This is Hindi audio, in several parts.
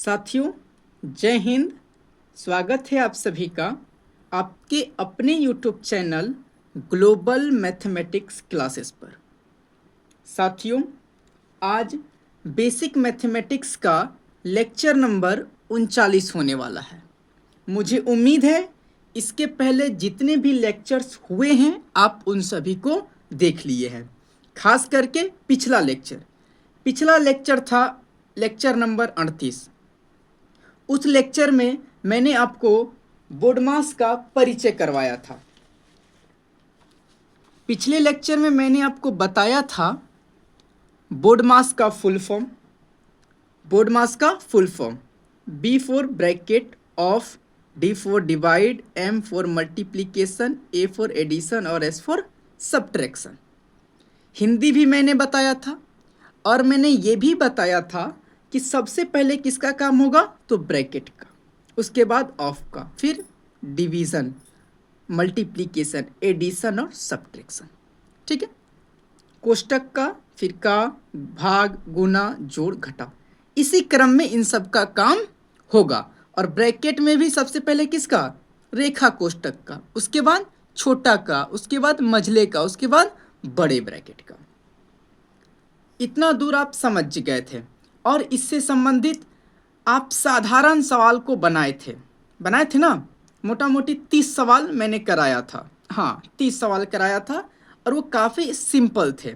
साथियों, जय हिंद। स्वागत है आप सभी का आपके अपने YouTube channel global mathematics classes पर। साथियों, आज बेसिक मैथमेटिक्स का लेक्चर नंबर 39 होने वाला है। मुझे उम्मीद है इसके पहले जितने भी लेक्चर्स हुए हैं आप उन सभी को देख लिए हैं। खास करके पिछला लेक्चर था लेक्चर नंबर 38। उस लेक्चर में मैंने आपको बोडमास का परिचय करवाया था। पिछले लेक्चर में मैंने आपको बताया था बोडमास का full form B for bracket of, D for divide, M for multiplication, A for addition और एस फॉर सब्ट्रैक्शन। हिंदी भी मैंने बताया था और मैंने ये भी बताया था कि सबसे पहले किसका काम होगा, तो ब्रैकेट का, उसके बाद ऑफ का, फिर डिवीज़न, मल्टीप्लिकेशन, एडिशन और सब्ट्रैक्शन। ठीक है, कोष्टक का, फिर का, भाग, गुना, जोड़, घटाव, इसी क्रम में इन सब का काम होगा। और ब्रैकेट में भी सबसे पहले किसका, रेखा कोष्टक का, उसके बाद छोटा का, उसके बाद मझले का, उसके बाद बड़े ब्रैकेट का। इतना दूर आप समझ गए थे और इससे संबंधित आप साधारण सवाल को बनाए थे ना। मोटा मोटी 30 सवाल मैंने कराया था। हाँ, 30 सवाल कराया था और वो काफ़ी सिंपल थे।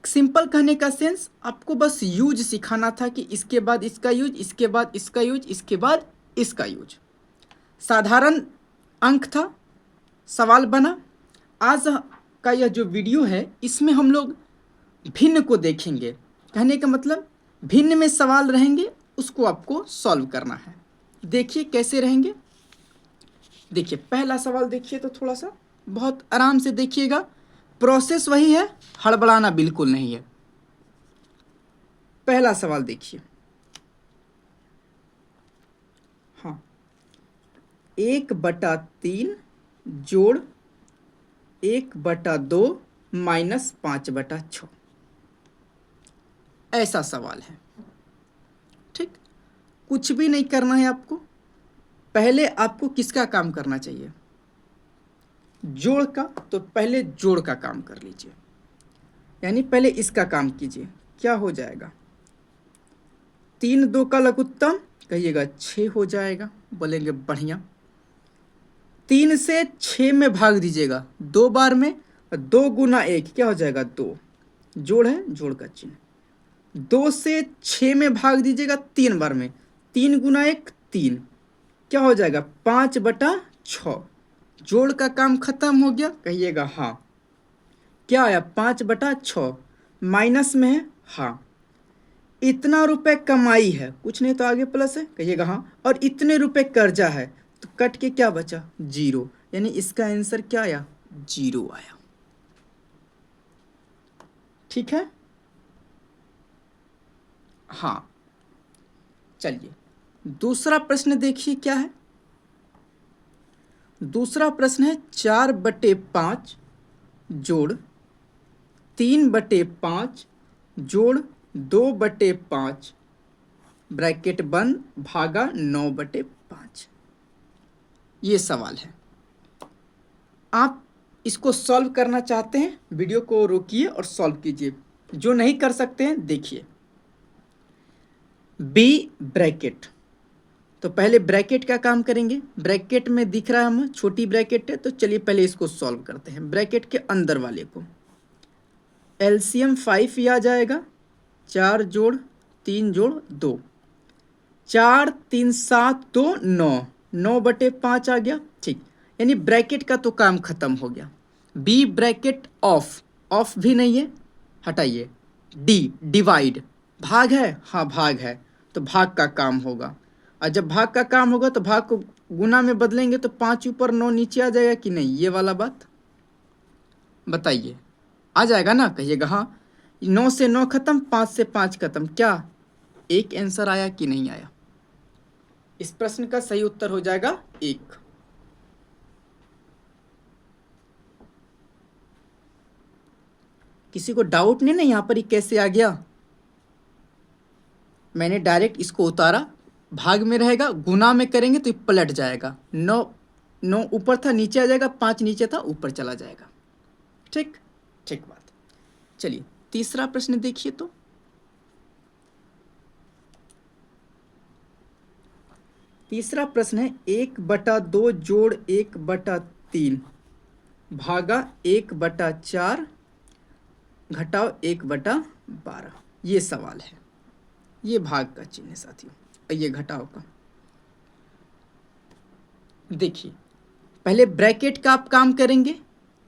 सिंपल कहने का सेंस, आपको बस यूज सिखाना था कि इसके बाद इसका यूज, इसके बाद इसका यूज, इसके बाद इसका यूज। साधारण अंक था, सवाल बना। आज का यह जो वीडियो है इसमें हम लोग भिन्न को देखेंगे। कहने का मतलब भिन्न में सवाल रहेंगे, उसको आपको सॉल्व करना है। देखिए कैसे रहेंगे। देखिए पहला सवाल देखिए, तो थोड़ा सा बहुत आराम से देखिएगा। प्रोसेस वही है, हड़बड़ाना बिल्कुल नहीं है। पहला सवाल देखिए। हाँ, 1/3 जोड़ 1/2 माइनस 5/6, ऐसा सवाल है। ठीक, कुछ भी नहीं करना है आपको। पहले आपको किसका काम करना चाहिए, जोड़ का। तो पहले जोड़ का काम कर लीजिए, यानी पहले इसका काम कीजिए। क्या हो जाएगा, 3 2 का लघुत्तम कहिएगा 6 हो जाएगा। बोलेंगे बढ़िया। 3 से 6 में भाग दीजिएगा 2 बार में, 2 गुना 1 क्या हो जाएगा 2, जोड़ है, जोड़ का चिन्ह। 2 से 6 में भाग दीजिएगा 3 बार में, 3 गुना 1 3, क्या हो जाएगा 5/6। जोड़ का काम खत्म हो गया, कहिएगा हाँ। क्या आया 5/6, माइनस में है, हाँ। इतना रुपए कमाई है, कुछ नहीं तो आगे प्लस है, कहिएगा हाँ। और इतने रुपए कर्जा है, तो कट के क्या बचा, 0, यानी इसका आंसर क्या आया, 0 आया। ठीक है, हाँ। चलिए दूसरा प्रश्न देखिए क्या है। दूसरा प्रश्न है 4/5 जोड़ 3/5 जोड़ 2/5 ब्रैकेट बंद भागा 9/5। ये सवाल है। आप इसको सॉल्व करना चाहते हैं, वीडियो को रोकिए और सॉल्व कीजिए। जो नहीं कर सकते हैं देखिए। बी ब्रैकेट, तो पहले ब्रैकेट का काम करेंगे। ब्रैकेट में दिख रहा है हमें छोटी ब्रैकेट है, तो चलिए पहले इसको सॉल्व करते हैं। ब्रैकेट के अंदर वाले को एलसीएम 5 ही आ जाएगा। 4 जोड़ 3 जोड़ 2, 4 3 7 2 9, 9/5 आ गया। ठीक, यानी ब्रैकेट का तो काम खत्म हो गया। बी ब्रैकेट ऑफ, ऑफ भी नहीं है, हटाइए। डी डिवाइड, भाग है, हाँ भाग है, तो भाग का काम होगा। और जब भाग का काम होगा तो भाग को गुना में बदलेंगे, तो 5 ऊपर 9 नीचे आ जाएगा कि नहीं, ये वाला बात बताइए। आ जाएगा ना, कहिएगा हाँ। 9 से 9 खत्म, 5 से 5 खत्म, क्या एक आंसर आया कि नहीं आया। इस प्रश्न का सही उत्तर हो जाएगा 1। किसी को डाउट नहीं ना यहाँ पर ही कैसे आ गया। मैंने डायरेक्ट इसको उतारा, भाग में रहेगा, गुना में करेंगे तो ये पलट जाएगा। 9 9 ऊपर था नीचे आ जाएगा, 5 नीचे था ऊपर चला जाएगा। ठीक ठीक बात। चलिए तीसरा प्रश्न देखिए। तो तीसरा प्रश्न है 1/2 जोड़ 1/3 भागा 1/4 घटाओ 1/12। ये सवाल है। ये भाग का चिन्ह है साथियों, और ये घटाओ का। देखिए पहले ब्रैकेट का आप काम करेंगे,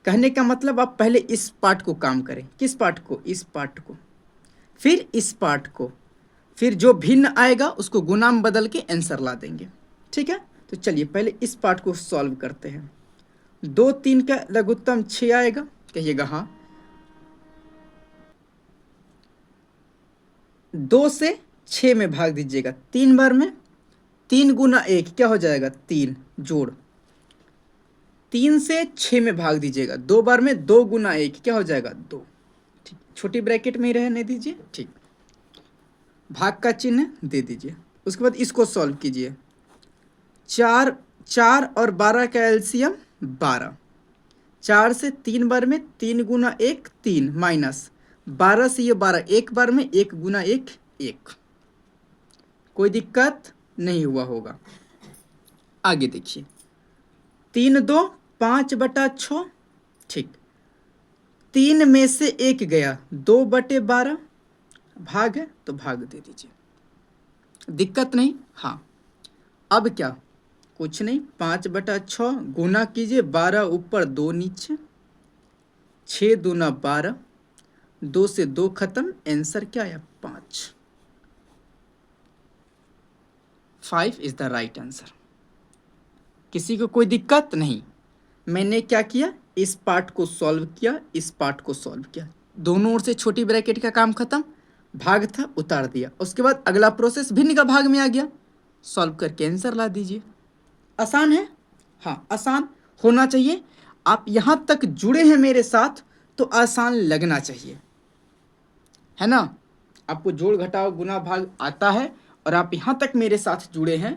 कहने का मतलब आप पहले इस पार्ट को काम करें। किस पार्ट को? इस पार्ट को, फिर इस पार्ट को, फिर जो भिन्न आएगा उसको गुना में बदल के आंसर ला देंगे। ठीक है, तो चलिए पहले इस पार्ट को सॉल्व करते हैं। 2 3 का लघुत्तम 6 आएगा, कहिएगा हाँ। 2 से 6 में भाग दीजिएगा 3 बार में। 3 गुना 1 क्या हो जाएगा? 3 जोड़ 3 से 6 में भाग दीजिएगा 2 बार में। 2 गुना 1 क्या हो जाएगा? 2। ठीक, छोटी ब्रैकेट में ही रहने दीजिए। ठीक, भाग का चिन्ह दे दीजिए। उसके बाद इसको सॉल्व कीजिए। 4 और 12 का एलसीएम 12। 4 से 3 बार में 3 गुना 1 3 माइनस 12 से ये 12 एक बार में 1 गुना 1 1। कोई दिक्कत नहीं हुआ होगा। आगे देखिए 3 2 5/6। ठीक, 3 में से 1 गया 2/12 भाग है तो भाग दे दीजिए। दिक्कत नहीं? हाँ। अब क्या? कुछ नहीं, 5/6 गुना कीजिए 12 ऊपर 2 नीचे, 6 दूना 12, 2 से 2 खत्म, आंसर क्या आया? 5। 5 इज द राइट आंसर। किसी को कोई दिक्कत नहीं? मैंने क्या किया, इस पार्ट को सॉल्व किया, इस पार्ट को सॉल्व किया, दोनों ओर से छोटी ब्रैकेट का काम खत्म, भाग था उतार दिया। उसके बाद अगला प्रोसेस भिन्न का भाग में आ गया, सॉल्व करके आंसर ला दीजिए। आसान है? हाँ आसान होना चाहिए। आप यहाँ तक जुड़े हैं मेरे साथ तो आसान लगना चाहिए, है ना? आपको जोड़ घटाव गुना भाग आता है और आप यहाँ तक मेरे साथ जुड़े हैं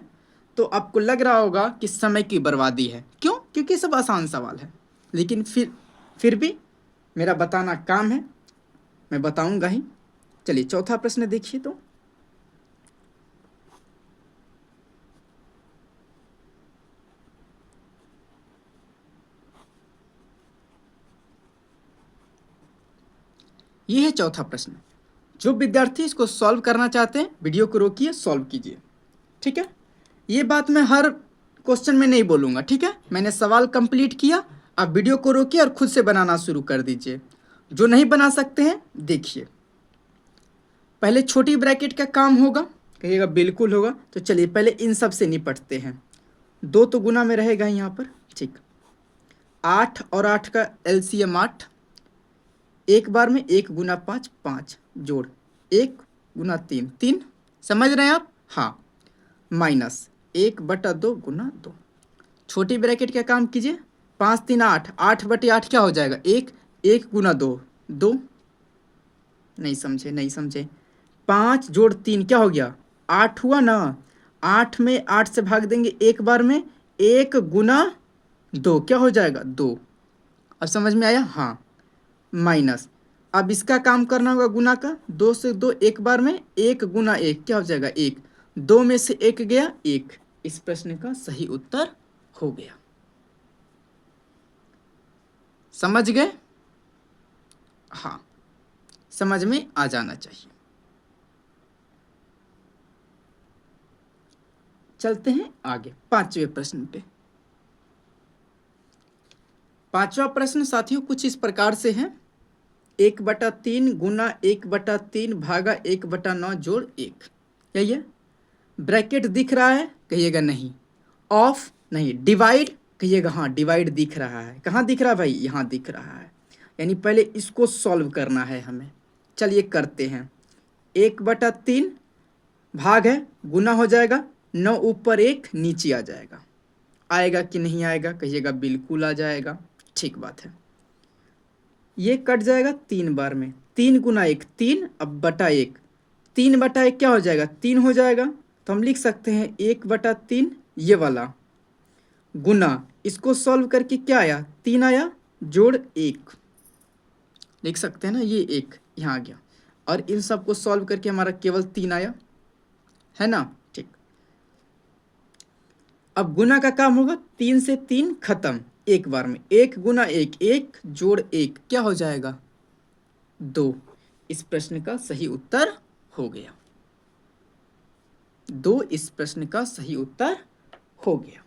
तो आपको लग रहा होगा कि समय की बर्बादी है। क्यों? क्योंकि सब आसान सवाल है। लेकिन फिर भी मेरा बताना काम है, मैं बताऊंगा ही। चलिए चौथा प्रश्न देखिए। तो ये है चौथा प्रश्न। जो विद्यार्थी इसको सॉल्व करना चाहते हैं वीडियो को रोकिए, सॉल्व कीजिए। ठीक है, ये बात मैं हर क्वेश्चन में नहीं बोलूँगा। ठीक है, मैंने सवाल कंप्लीट किया, आप वीडियो को रोकिए और खुद से बनाना शुरू कर दीजिए। जो नहीं बना सकते हैं देखिए, पहले छोटी ब्रैकेट का काम होगा, कहिएगा बिल्कुल होगा। तो चलिए पहले इन सब से निपटते हैं। 2 तो गुना में रहेगा यहाँ पर। ठीक, 8 और 8 का एलसीएम 8, एक बार में 1 गुना 5 5 जोड़ 1 गुना 3 3। समझ रहे हैं आप? हाँ, माइनस 1/2 गुना 2। छोटी ब्रैकेट का काम कीजिए। 5 3 8, 8/8 क्या हो जाएगा? 1 1 गुना 2 2। नहीं समझे? नहीं समझे? 5 जोड़ 3 क्या हो गया? 8 हुआ ना। 8 में 8 से भाग देंगे एक बार में, 1 गुना 2 क्या हो जाएगा? 2। अब समझ में आया? हाँ, माइनस। अब इसका काम करना होगा गुना का। 2 से 2 एक बार में, 1 गुना 1 क्या हो जाएगा? 1। 2 में से 1 गया 1। इस प्रश्न का सही उत्तर हो गया। समझ गए? हाँ, समझ में आ जाना चाहिए। चलते हैं आगे 5वें प्रश्न पे। 5वां प्रश्न साथियों कुछ इस प्रकार से है। 1/3 गुना 1/3 भागा 1/9 जोड़ 1। यही है। ब्रैकेट दिख रहा है? कहिएगा नहीं। ऑफ? नहीं। डिवाइड? कहिएगा हाँ, डिवाइड दिख रहा है। कहाँ दिख रहा है भाई? यहाँ दिख रहा है। यानी पहले इसको सॉल्व करना है हमें। चलिए करते हैं। 1/3 भाग है, गुना हो जाएगा, 9 ऊपर 1 नीचे आ जाएगा। आएगा कि नहीं आएगा? कहिएगा बिल्कुल आ जाएगा। ठीक बात है। ये कट जाएगा 3 बार में, 3 गुना 1 3, अब बटा 1, 3/1 क्या हो जाएगा, 3 हो जाएगा। तो हम लिख सकते हैं 1/3 ये वाला, गुना इसको सॉल्व करके क्या आया, 3 आया, जोड़ 1 लिख सकते हैं ना, ये 1 यहाँ आ गया। और इन सबको सॉल्व करके हमारा केवल 3 आया, है ना। ठीक, अब गुना का काम होगा, 3 से 3 खत्म एक बार में, 1 गुना 1, 1 जोड़ 1 क्या हो जाएगा, 2। इस प्रश्न का सही उत्तर हो गया 2, इस प्रश्न का सही उत्तर हो गया।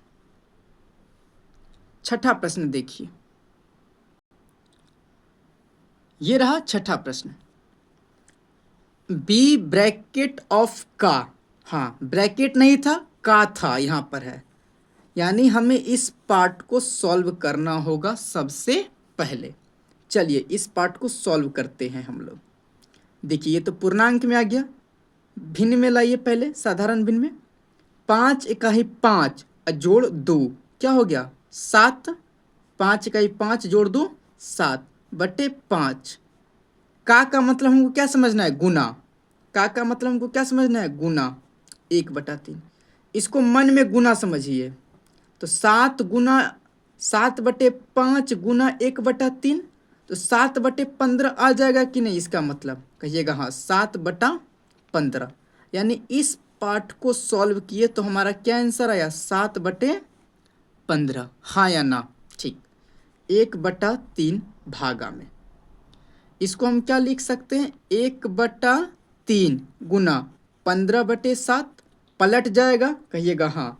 छठा प्रश्न देखिए, ये रहा छठा प्रश्न। बी ब्रैकेट ऑफ का, हाँ ब्रैकेट नहीं था, का था, यहाँ पर है, यानी हमें इस पार्ट को सॉल्व करना होगा सबसे पहले। चलिए इस पार्ट को सॉल्व करते हैं हम लोग। देखिए ये तो पूर्णांक में आ गया, भिन्न में लाइए पहले, साधारण भिन्न में। 5 इकाई 5 जोड़ 2 क्या हो गया, 7। 5 इकाई 5 जोड़ 2 7/5। का मतलब हमको क्या समझना है, गुना। का मतलब हमको क्या समझना है, गुना 1/3। इसको मन में गुना समझिए, तो 7/5 गुना 1/3, तो 7/15 आ जाएगा कि नहीं, इसका मतलब कहिएगा हाँ 7/15। यानी इस पार्ट को सॉल्व किए तो हमारा क्या आंसर आया, 7/15, हाँ या ना। ठीक, 1/3 भागा में, इसको हम क्या लिख सकते हैं, 1/3 गुना 15/7, पलट जाएगा कहिएगा हाँ,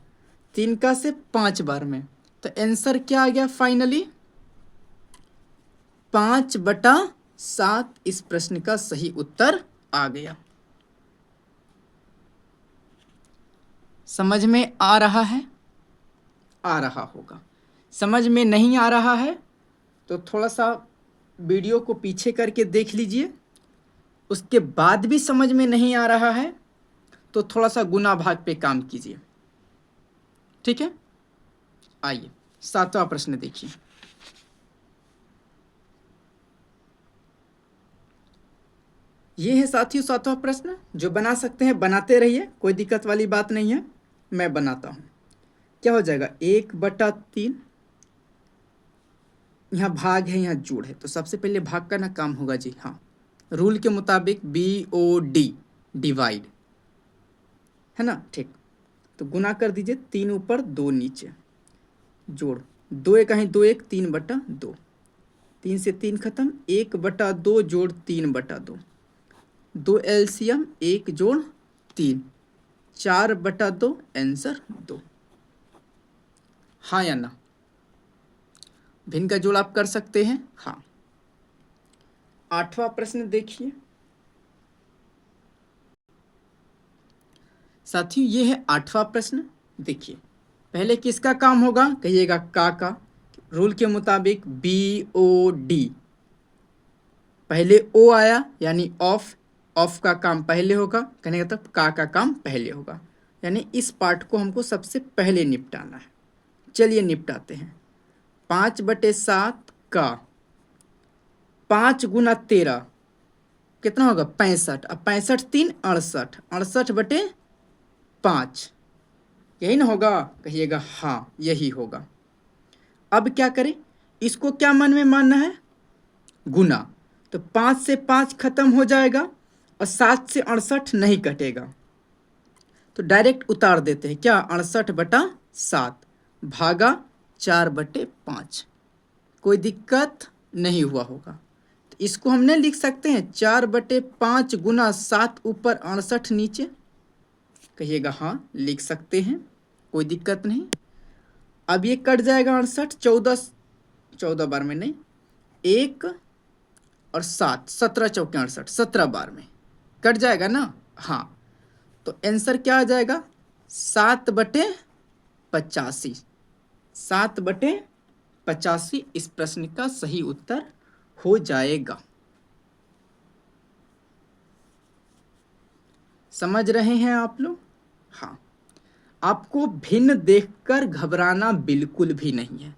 3 का से 5 बार में। तो आंसर क्या आ गया फाइनली, 5/7 इस प्रश्न का सही उत्तर आ गया। समझ में आ रहा है, आ रहा होगा। समझ में नहीं आ रहा है तो थोड़ा सा वीडियो को पीछे करके देख लीजिए, उसके बाद भी समझ में नहीं आ रहा है तो थोड़ा सा गुना भाग पे काम कीजिए, ठीक है। आइए 7वां प्रश्न देखिए। ये है साथियों 7वां प्रश्न, जो बना सकते हैं बनाते रहिए, कोई दिक्कत वाली बात नहीं है, मैं बनाता हूँ। क्या हो जाएगा, 1/3, यहाँ भाग है यहाँ जोड़ है, तो सबसे पहले भाग का ना काम होगा जी, हाँ रूल के मुताबिक BOD डिवाइड, है ना। ठीक, तो गुना कर दीजिए, 3 ऊपर 2 नीचे, जोड़ 2 1 2 1 3/2, 3 से 3 खत्म, 1/2 जोड़ 3/2, 2 LCM 1 जोड़ 3, 4/2 आंसर 2, हाँ या ना। भिन्न का जोड़ आप कर सकते हैं, हाँ। 8वां प्रश्न देखिए साथियों, ये है 8वां प्रश्न। देखिए पहले किसका काम होगा, कहिएगा का। रूल के मुताबिक BOD, पहले ओ आया यानी ऑफ का काम पहले होगा, कहने का तब का काम पहले होगा, यानी इस पार्ट को हमको सबसे पहले निपटाना है। चलिए निपटाते हैं। 5/7 का 5 गुना 13 कितना होगा, 65। अब 65 3 68, 68/5 यही ना होगा, कहिएगा हाँ यही होगा। अब क्या करें, इसको क्या मन में मानना है, गुना, तो 5 से 5 खत्म हो जाएगा और 7 से 68 नहीं कटेगा, तो डायरेक्ट उतार देते हैं, क्या 68/7 भागा 4/5, कोई दिक्कत नहीं हुआ होगा। तो इसको हमने लिख सकते हैं 4/5 गुना 7 ऊपर 68 नीचे, कहिएगा हाँ लिख सकते हैं, कोई दिक्कत नहीं। अब ये कट जाएगा 68, 14 बार में नहीं, 1 और 7, 17 चौके 68, 17 बार में कट जाएगा ना, हाँ। तो आंसर क्या आ जाएगा, 7/85, 7/85 इस प्रश्न का सही उत्तर हो जाएगा। समझ रहे हैं आप लोग, हाँ। आपको भिन्न देखकर घबराना बिल्कुल भी नहीं है,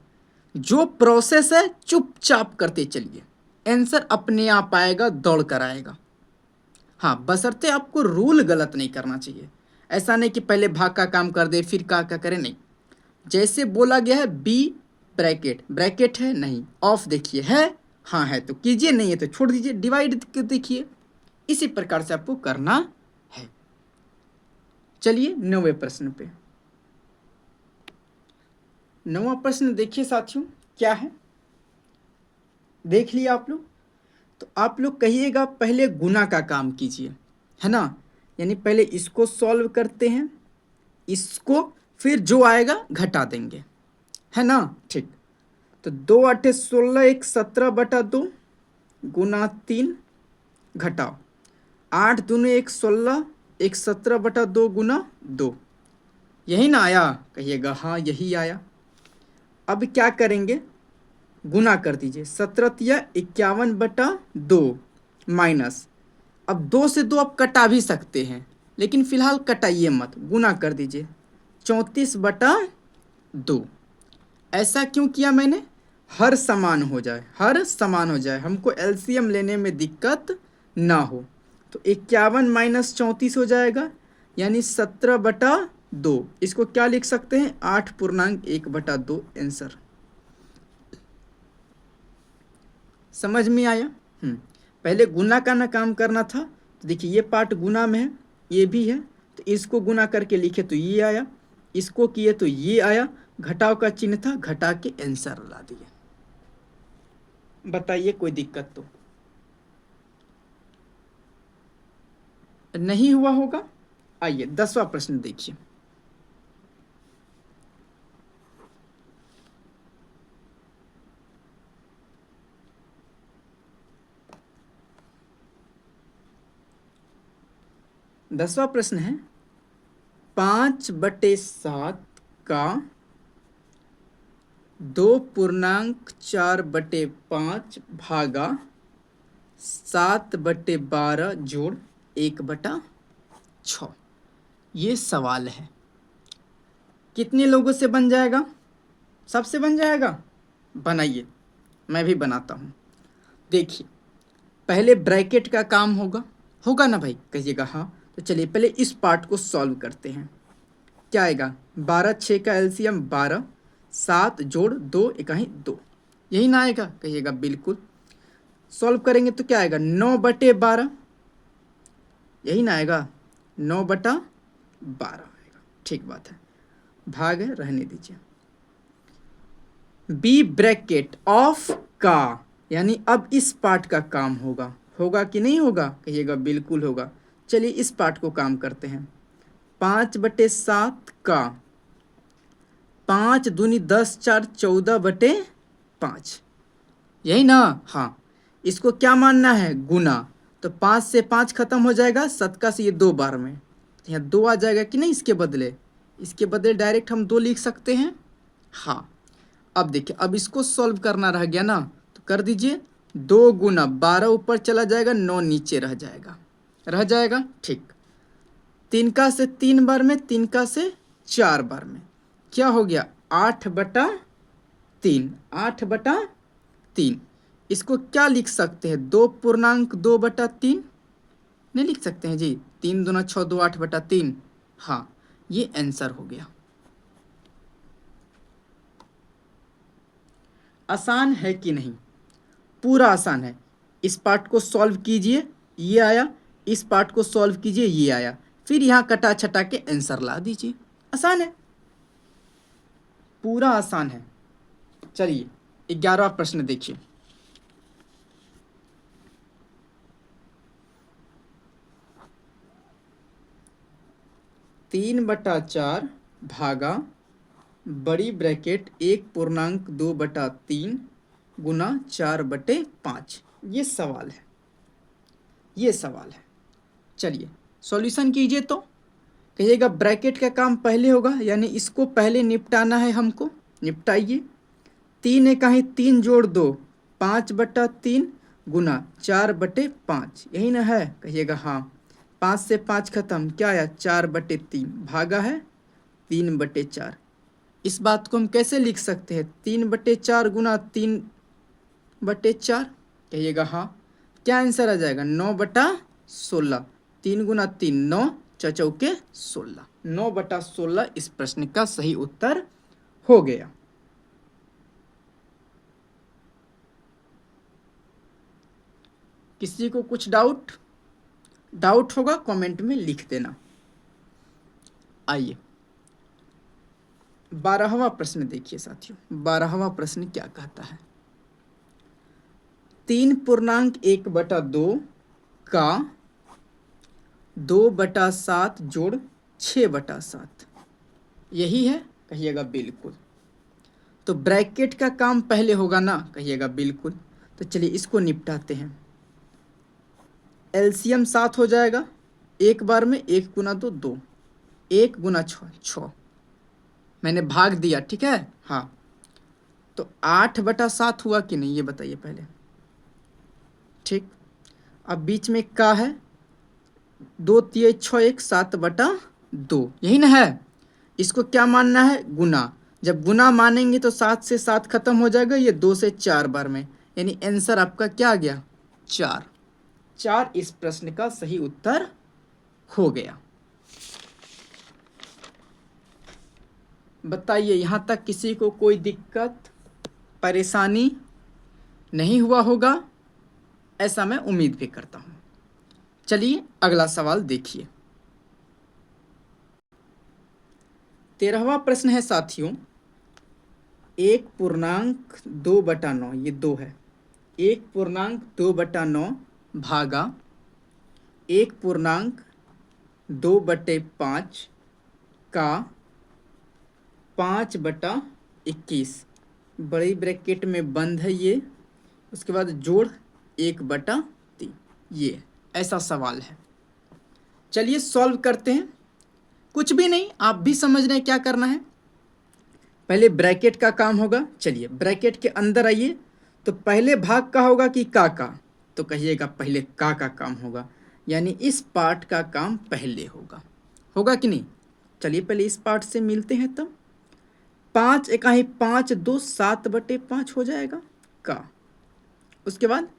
जो प्रोसेस है चुपचाप करते चलिए, आंसर अपने आप आएगा, दौड़ कर आएगा। हाँ, बशर्ते आपको रूल गलत नहीं करना चाहिए। ऐसा नहीं कि पहले भाग का काम कर दे फिर का करे, नहीं। जैसे बोला गया है बी ब्रैकेट, ब्रैकेट है नहीं, ऑफ देखिए है, हाँ है तो कीजिए, नहीं है तो छोड़ दीजिए, डिवाइड देखिए, इसी प्रकार से आपको करना है। चलिए 9वें प्रश्न पे। 9वां प्रश्न देखिए साथियों, क्या है, देख लिया आप लोग। तो आप लोग कहिएगा पहले गुना का काम कीजिए, है ना, यानी पहले इसको सॉल्व करते हैं, इसको, फिर जो आएगा घटा देंगे, है ना, ठीक। तो 2 8 16 1 17/2 गुना 3 घटाओ 8 दूनी 1 16 1 17/2 गुना 2, यही ना आया, कहिएगा हाँ यही आया। अब क्या करेंगे, गुना कर दीजिए, 17 51/2 माइनस, अब 2 से 2 आप कटा भी सकते हैं, लेकिन फिलहाल कटाइए मत, गुना कर दीजिए 34/2। ऐसा क्यों किया मैंने, हर समान हो जाए, हर समान हो जाए, हमको एलसीएम लेने में दिक्कत ना हो। तो 51 माइनस 34 हो जाएगा, यानी 17/2। इसको क्या लिख सकते हैं, 8.1/2 आंसर। समझ में आया। पहले गुना का ना काम करना था, तो देखिए ये पार्ट गुना में है, ये भी है, तो इसको गुना करके लिखे तो ये आया, इसको किए तो ये आया, घटाव का चिन्ह था, घटा के आंसर ला दिए। बताइए कोई दिक्कत तो नहीं हुआ होगा। आइए 10वां प्रश्न देखिए। दसवां प्रश्न है 5/7 का 2.4/5 भागा 7/12 जोड़ 1/6, ये सवाल है। कितने लोगों से बन जाएगा, सबसे बन जाएगा, बनाइए, मैं भी बनाता हूँ। देखिए पहले ब्रैकेट का काम होगा, होगा ना भाई, कहिएगा हाँ। तो चलिए पहले इस पार्ट को सॉल्व करते हैं। क्या आएगा, 12 6 का एलसीएम 12, 7 जोड़ 2 इकाई 2, यही ना आएगा, कहिएगा बिल्कुल। सॉल्व करेंगे तो क्या आएगा, 9/12, यही ना आएगा, 9/12 आएगा, ठीक बात है, भाग है, रहने दीजिए। बी ब्रैकेट ऑफ का, यानी अब इस पार्ट का काम होगा, होगा कि नहीं होगा, कहिएगा बिल्कुल होगा। चलिए इस पार्ट को काम करते हैं। 5/7 का 5 दूनी 10 4 14/5, यही ना, हाँ। इसको क्या मानना है, गुना, तो 5 से 5 खत्म हो जाएगा, 7 का से ये 2 बार में, तो यहाँ 2 आ जाएगा कि नहीं, इसके बदले, इसके बदले डायरेक्ट हम 2 लिख सकते हैं, हाँ। अब देखिए, अब इसको सॉल्व करना रह गया ना, तो कर दीजिए, 2 गुना 12 ऊपर चला जाएगा, 9 नीचे रह जाएगा, रह जाएगा, ठीक। 3 का से 3 बार में, 3 का से 4 बार में, क्या हो गया, 8/3, 8/3। इसको क्या लिख सकते हैं, 2.2/3 नहीं लिख सकते हैं जी, 3 दूना 6 2 8/3, हाँ ये आंसर हो गया। आसान है कि नहीं, पूरा आसान है। इस पार्ट को सॉल्व कीजिए, ये आया, इस पार्ट को सॉल्व कीजिए, ये आया, फिर यहाँ कटा छटा के आंसर ला दीजिए, आसान है, पूरा आसान है। चलिए 11वां प्रश्न देखिए। 3/4 भागा बड़ी ब्रैकेट 1.2/3 गुना 4/5, ये सवाल है, ये सवाल है। चलिए सॉल्यूशन कीजिए, तो कहिएगा ब्रैकेट का काम पहले होगा, यानी इसको पहले निपटाना है हमको, निपटाइए। 3 इकाई 3 जोड़ 2 5/3 गुना 4/5, यही ना है, कहिएगा हाँ। 5 से 5 खत्म, क्या आया, 4/3 भागा है 3/4। इस बात को हम कैसे लिख सकते हैं, 3/4 गुना 3/4, कहिएगा हाँ। क्या आंसर आ जाएगा, 9/16, 3 गुना 3 9, चौके 16, 9/16 इस प्रश्न का सही उत्तर हो गया। किसी को कुछ डाउट होगा कमेंट में लिख देना। आइए 12वां प्रश्न देखिए साथियों, 12वां प्रश्न क्या कहता है, 3.1/2 का 2/7 जोड़ 6/7 यही है, कहिएगा बिल्कुल। तो ब्रैकेट का काम पहले होगा ना, कहिएगा बिल्कुल। तो चलिए इसको निपटाते हैं। एलसीएम 7 हो जाएगा, एक बार में 1 गुना 2 2, 1 गुना 6 6, मैंने भाग दिया, ठीक है। हाँ तो 8/7 हुआ कि नहीं ये बताइए पहले, ठीक। अब बीच में का है, 2 3 6 1 7/2 यही ना है। इसको क्या मानना है, गुना। जब गुना मानेंगे तो 7 से 7 खत्म हो जाएगा, ये 2 से 4 बार में, यानी आंसर आपका क्या आ गया, 4। 4 इस प्रश्न का सही उत्तर हो गया। बताइए यहाँ तक किसी को कोई दिक्कत परेशानी नहीं हुआ होगा, ऐसा मैं उम्मीद भी करता हूँ। चलिए अगला सवाल देखिए। 13वां प्रश्न है साथियों, 1.2/9, ये 2 है, 1.2/9 भागा 1.2/5 का 5/21, बड़ी ब्रैकेट में बंद है ये, उसके बाद जोड़ 1/3, ये ऐसा सवाल है। चलिए सॉल्व करते हैं। कुछ भी नहीं, आप भी समझ रहे हैं क्या करना है। पहले ब्रैकेट का काम होगा, चलिए ब्रैकेट के अंदर आइए। तो पहले भाग का होगा कि का, तो कहिएगा पहले का काम होगा, यानी इस पार्ट का काम पहले होगा कि नहीं। चलिए पहले इस पार्ट से मिलते हैं। तब 5 इकाई 5 2 7/5 हो जाएगा का, उसके बाद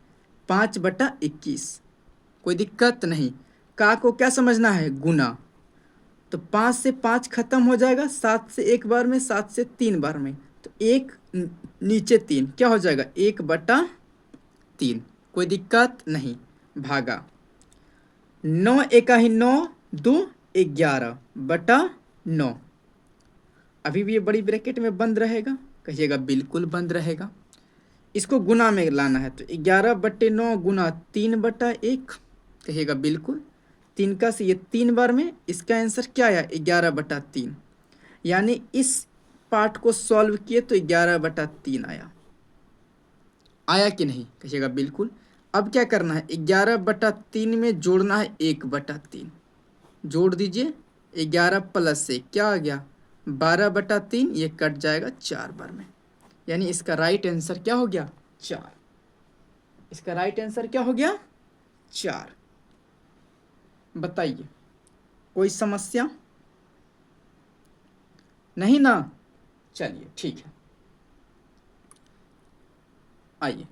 5/21, कोई दिक्कत नहीं। का को क्या समझना है, गुना। तो 5 से 5 खत्म हो जाएगा, 7 से 1 बार में, 7 से 3 बार में, तो 1 नीचे 3 क्या हो जाएगा, 1/3, कोई दिक्कत नहीं। भागा 9 इकाई 9 2 11/9, अभी भी ये बड़ी ब्रैकेट में बंद रहेगा, कहिएगा बिल्कुल बंद रहेगा। इसको गुना में लाना है, तो 11/9 गुना 3/1, कहिएगा बिल्कुल। 3 का से ये 3 बार में, इसका आंसर क्या आया, 11/3, यानी इस पार्ट को सॉल्व किए तो 11/3 आया कि नहीं, कहिएगा बिल्कुल। अब क्या करना है, 11/3 में जोड़ना है 1/3, जोड़ दीजिए, 11 प्लस से क्या आ गया, 12/3, ये कट जाएगा 4 बार में, यानी इसका राइट आंसर क्या हो गया, 4। इसका राइट आंसर क्या हो गया, 4। बताइए कोई समस्या नहीं ना, चलिए ठीक है। आइए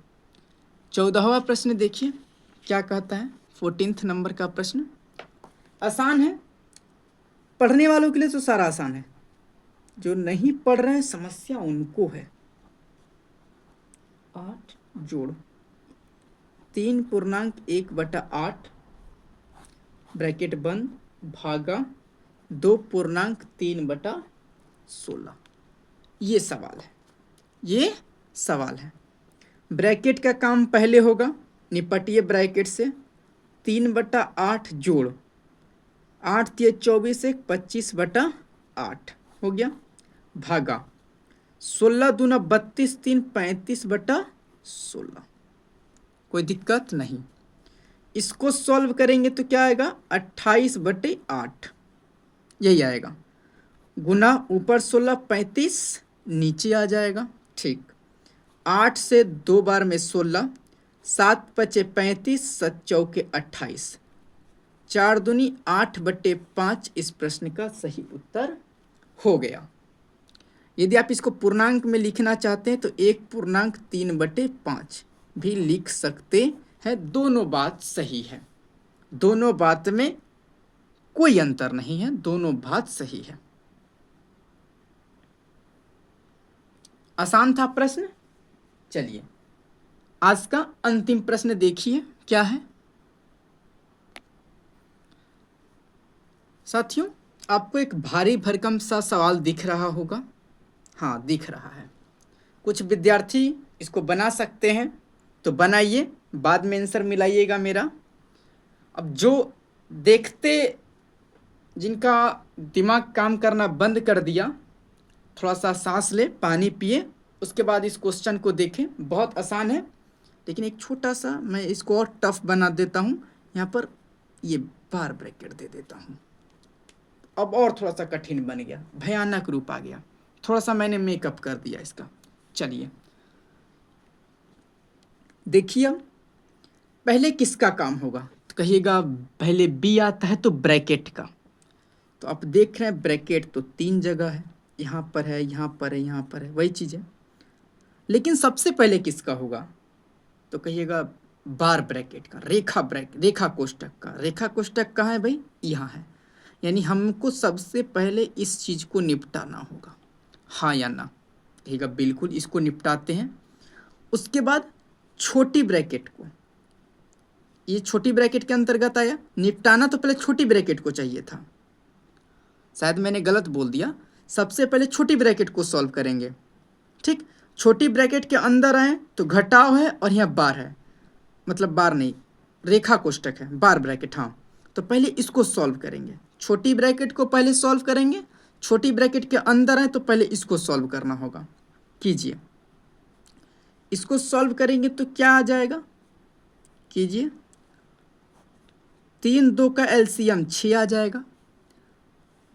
14वां प्रश्न देखिए क्या कहता है, 14th नंबर का प्रश्न। आसान है, पढ़ने वालों के लिए तो सारा आसान है, जो नहीं पढ़ रहे हैं समस्या उनको है। 8 जोड़ 3.1/8 ब्रैकेट बंद भागा 2.3/16, ये सवाल है। ब्रैकेट का काम पहले होगा, निपटिए ब्रैकेट से। 3/8 जोड़ 8 3 24 1 25/8 हो गया, भागा 16 दूना 32 3 35/16, कोई दिक्कत नहीं। इसको सॉल्व करेंगे तो क्या आएगा, 28/8 यही आएगा, गुना ऊपर 16 35 नीचे आ जाएगा, ठीक। 8 से 2 बार में 16, 7 पचे 35, 7 चौके 28, 4 दूनी 8/5 इस प्रश्न का सही उत्तर हो गया। यदि आप इसको पूर्णांक में लिखना चाहते हैं तो 1.3/5 भी लिख सकते हैं, दोनों बात सही है। दोनों बात में कोई अंतर नहीं है, दोनों बात सही है। आसान था प्रश्न। चलिए आज का अंतिम प्रश्न देखिए क्या है। साथियों आपको एक भारी भरकम सा सवाल दिख रहा होगा। हाँ दिख रहा है। कुछ विद्यार्थी इसको बना सकते हैं तो बनाइए, बाद में आंसर मिलाइएगा मेरा। अब जो देखते, जिनका दिमाग काम करना बंद कर दिया, थोड़ा सा सांस ले, पानी पिए, उसके बाद इस क्वेश्चन को देखें। बहुत आसान है, लेकिन एक छोटा सा मैं इसको और टफ बना देता हूँ। यहाँ पर ये बार ब्रैकेट दे देता हूँ। अब और थोड़ा सा कठिन बन गया, भयानक रूप आ गया, थोड़ा सा मैंने मेकअप कर दिया इसका। चलिए देखिए अब पहले किसका काम होगा, तो कहिएगा पहले बी आता है तो ब्रैकेट का। तो आप देख रहे हैं ब्रैकेट तो 3 जगह है, यहाँ पर है, यहाँ पर है, यहाँ पर है, वही चीज़ है। लेकिन सबसे पहले किसका होगा, तो कहिएगा बार ब्रैकेट का, रेखा कोष्टक का। रेखा कोष्टक कहाँ है भाई, यहाँ है। यानी हमको सबसे पहले इस चीज़ को निपटाना होगा, हाँ या ना। कहिएगा बिल्कुल, इसको निपटाते हैं। उसके बाद छोटी ब्रैकेट को, ये छोटी ब्रैकेट के अंतर्गत आया। निपटाना तो पहले छोटी ब्रैकेट को चाहिए था, शायद मैंने गलत बोल दिया। सबसे पहले छोटी ब्रैकेट को सॉल्व करेंगे, ठीक। छोटी ब्रैकेट के अंदर आए तो घटाव है और यहाँ बार है, मतलब बार नहीं, रेखा कोष्टक है, बार ब्रैकेट। हाँ तो पहले इसको सॉल्व करेंगे, छोटी ब्रैकेट को पहले सॉल्व करेंगे। छोटी ब्रैकेट के अंदर आए तो पहले इसको सॉल्व करना होगा। कीजिए, इसको सॉल्व करेंगे तो क्या आ जाएगा, कीजिए। 3 2 का एलसीएम 6 आ जाएगा,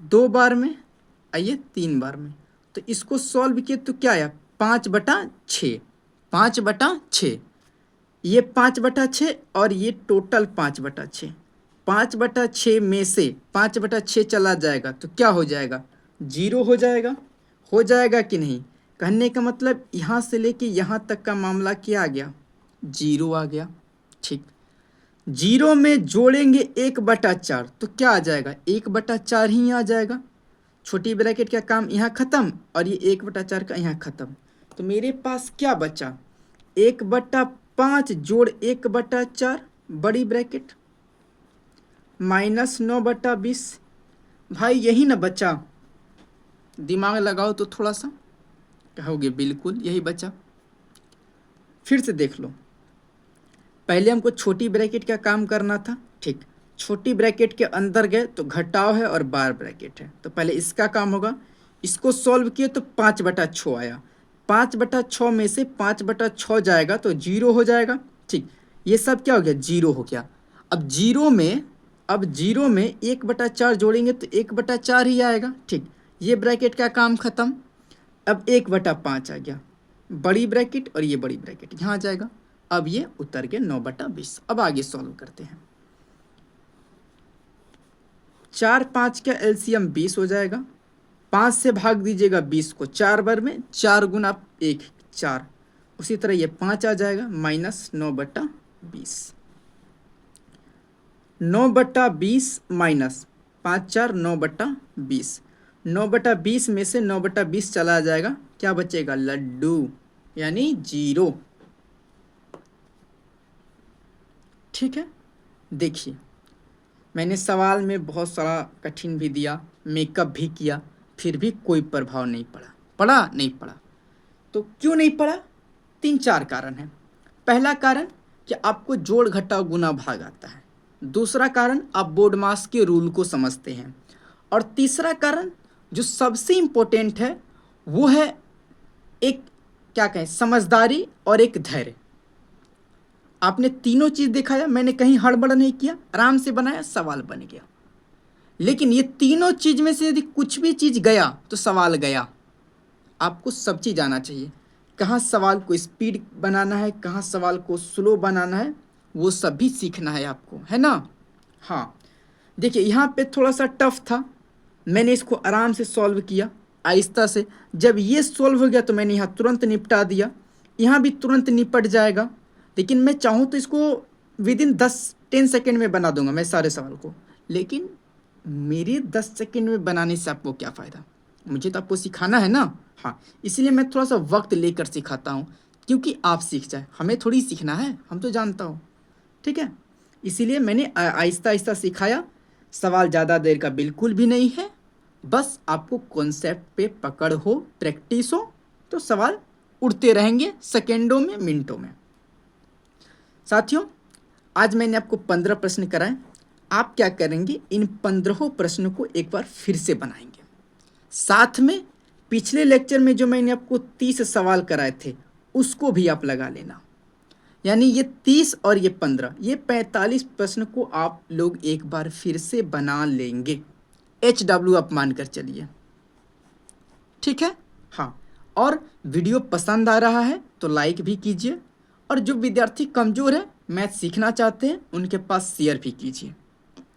2 बार में, आइए 3 बार में। तो इसको सॉल्व किए तो क्या आया, 5/6, 5/6। ये 5/6 और ये टोटल 5/6। 5/6 में से 5/6 चला जाएगा तो क्या हो जाएगा, 0 हो जाएगा। हो जाएगा कि नहीं, कहने का मतलब यहाँ से लेके यहाँ तक का मामला क्या आ गया, 0 आ गया, ठीक। 0 में जोड़ेंगे 1/4 तो क्या आ जाएगा, 1/4 ही आ जाएगा। छोटी ब्रैकेट का काम यहाँ ख़त्म और ये 1/4 का यहाँ ख़त्म। तो मेरे पास क्या बचा, 1/5 जोड़ 1/4 बड़ी ब्रैकेट माइनस 9/20। भाई यही ना बचा, दिमाग लगाओ तो थोड़ा सा, कहोगे बिल्कुल यही बचा। फिर से देख लो, पहले हमको छोटी ब्रैकेट का काम करना था, ठीक। छोटी ब्रैकेट के अंदर गए तो घटाव है और बार ब्रैकेट है, तो पहले इसका काम होगा। इसको सॉल्व किए तो 5/6 आया, 5/6 में से 5/6 जाएगा तो 0 हो जाएगा, ठीक। ये सब क्या हो गया, 0 हो गया। अब 0 में 1/4 जोड़ेंगे तो 1/4 ही आएगा, ठीक। ये ब्रैकेट का काम ख़त्म। अब 1/5 आ गया, बड़ी ब्रैकेट और ये बड़ी ब्रैकेट यहाँ आ जाएगा। अब ये उतर के 9/20। अब आगे सॉल्व करते हैं। 4 5 का एलसीएम 20 हो जाएगा, 5 से भाग दीजिएगा 20 को 4 बार में, 4 गुना 1 4। उसी तरह ये 5 आ जाएगा माइनस 9/20। 9/20 माइनस 5 4 9/20। 9/20 में से 9/20 चला जाएगा, क्या बचेगा, लड्डू, यानी 0, ठीक है। देखिए मैंने सवाल में बहुत सारा कठिन भी दिया, मेकअप भी किया, फिर भी कोई प्रभाव नहीं पड़ा। पड़ा नहीं पड़ा, तो क्यों नहीं पड़ा, 3 4 कारण हैं। पहला कारण कि आपको जोड़ घटाव गुना भाग आता है। दूसरा कारण आप बोर्ड मास के रूल को समझते हैं। और तीसरा कारण जो सबसे इम्पोर्टेंट है वो है एक, क्या कहें, समझदारी और एक धैर्य। आपने तीनों चीज़ दिखाया, मैंने कहीं हड़बड़ नहीं किया, आराम से बनाया, सवाल बन गया। लेकिन ये तीनों चीज़ में से यदि कुछ भी चीज़ गया तो सवाल गया। आपको सब चीज़ आना चाहिए, कहाँ सवाल को स्पीड बनाना है, कहाँ सवाल को स्लो बनाना है, वो सब भी सीखना है आपको, है ना। हाँ देखिए यहाँ पे थोड़ा सा टफ था, मैंने इसको आराम से सॉल्व किया आहिस्ता से। जब ये सॉल्व हो गया तो मैंने यहाँ तुरंत निपटा दिया, यहाँ भी तुरंत निपट जाएगा। लेकिन मैं चाहूँ तो इसको विदिन 10 10 सेकेंड में बना दूंगा मैं सारे सवाल को, लेकिन मेरे 10 सेकेंड में बनाने से आपको क्या फ़ायदा? मुझे तो आपको सिखाना है ना। हाँ, इसलिए मैं थोड़ा सा वक्त लेकर सिखाता हूँ, क्योंकि आप सीख जाए। हमें थोड़ी सीखना है, हम तो जानता हूँ, ठीक है। इसीलिए मैंने आहिस्ता आहिस्ता सिखाया। सवाल ज़्यादा देर का बिल्कुल भी नहीं है, बस आपको कॉन्सेप्ट पे पकड़ हो, प्रैक्टिस हो, तो सवाल उड़ते रहेंगे सेकेंडों में, मिनटों में। साथियों, आज मैंने आपको 15 प्रश्न कराए। आप क्या करेंगे, इन 15 प्रश्नों को एक बार फिर से बनाएंगे। साथ में पिछले लेक्चर में जो मैंने आपको 30 सवाल कराए थे उसको भी आप लगा लेना। यानी ये 30 और ये 15, ये 45 प्रश्न को आप लोग एक बार फिर से बना लेंगे। HW आप मानकर चलिए, ठीक है। हाँ, और वीडियो पसंद आ रहा है तो लाइक भी कीजिए, और जो विद्यार्थी कमज़ोर है, मैथ सीखना चाहते हैं, उनके पास शेयर भी कीजिए।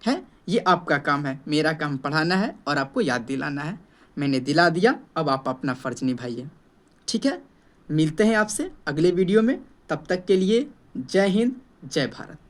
है, ये आपका काम है। मेरा काम पढ़ाना है और आपको याद दिलाना है। मैंने दिला दिया, अब आप अपना फ़र्ज निभाइए, ठीक है। मिलते हैं आपसे अगले वीडियो में, तब तक के लिए जय हिंद, जय भारत।